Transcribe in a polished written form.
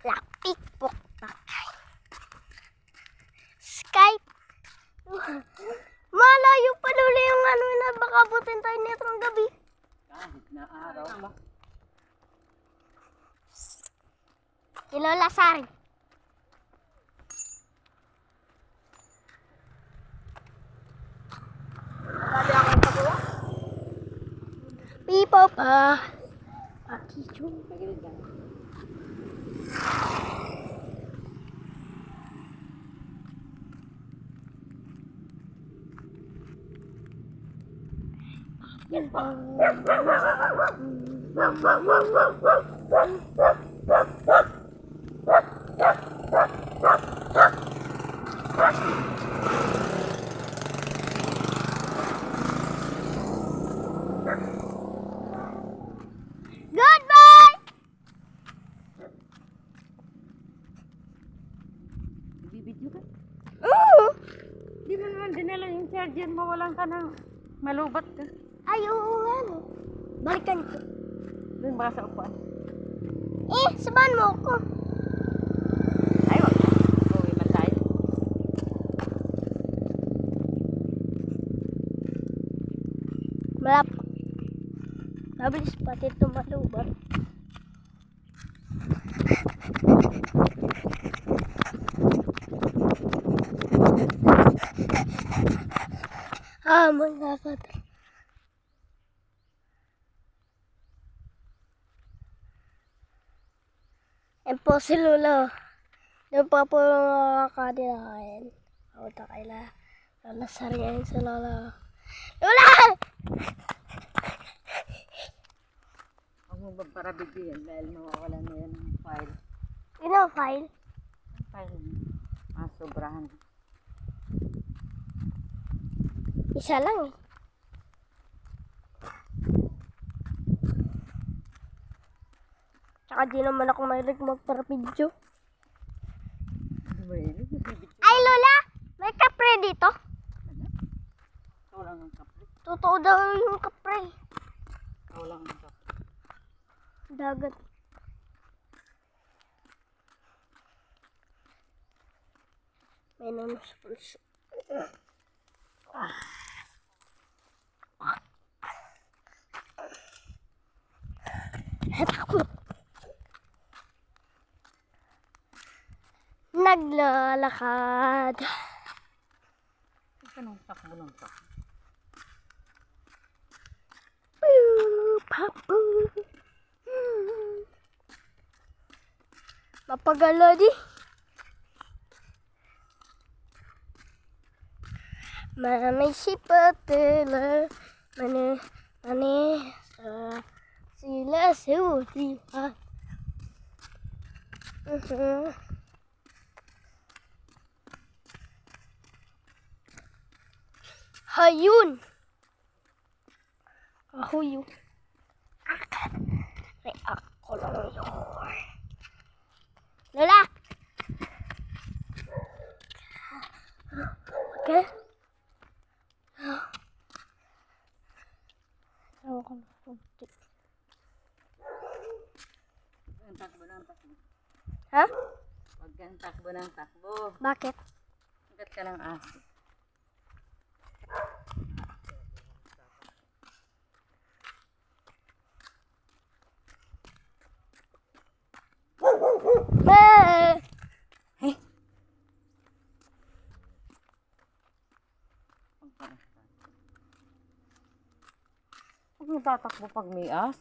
Lakpik puktakay. Skype. Malayo pa luli yung ano na baka butin tayo nito ng gabi. Kahit na araw pa. Kilo Lasari. Sabi ako ng pagawa. Pipo pa. Akichong. Pagilid lang. Goodbye! Bibidyo ka? Di mo naman dinala yung charger mo, walang ka ng malubat ka. Ay, oo nga no. Balikan ko. Doon baka sa upuan. Sabahan mo ako. Ay, wag na. Uwi man tayo. Malap. Mabilis pati ito malubat. Mga kapatid. Yan po si Lolo. Doon pa po yung kakadinahin. Ako na kaila. Lalasarihin si Lolo. Lola! Huwag mo magparabigyan dahil mawawala na yan ng file. Yun ang file. Ang file mo. Sobrahan. Isa lang eh. Tsaka di naman ako mahilig magparapidyo. Ay Lola! May kapre dito? Ikaw lang ang kapre. Totoo daw yung kapre. Ikaw lang ang kapre. Dagat. May naman sa pulso. Takot. Naglalakad. Ito nung takbo ng takbo. Mapagalo di. Manay si patela. Manay sa sila siya. Hayun. Kahuyo. Ay, ako lang yun. Lola! Okay? Ewan ko na. Ang takbo ng takbo. Ha? Huwag kang takbo ng takbo. Bakit? Hanggat ka ng aso. Hey! Huwag mo tatakbo pag may aso.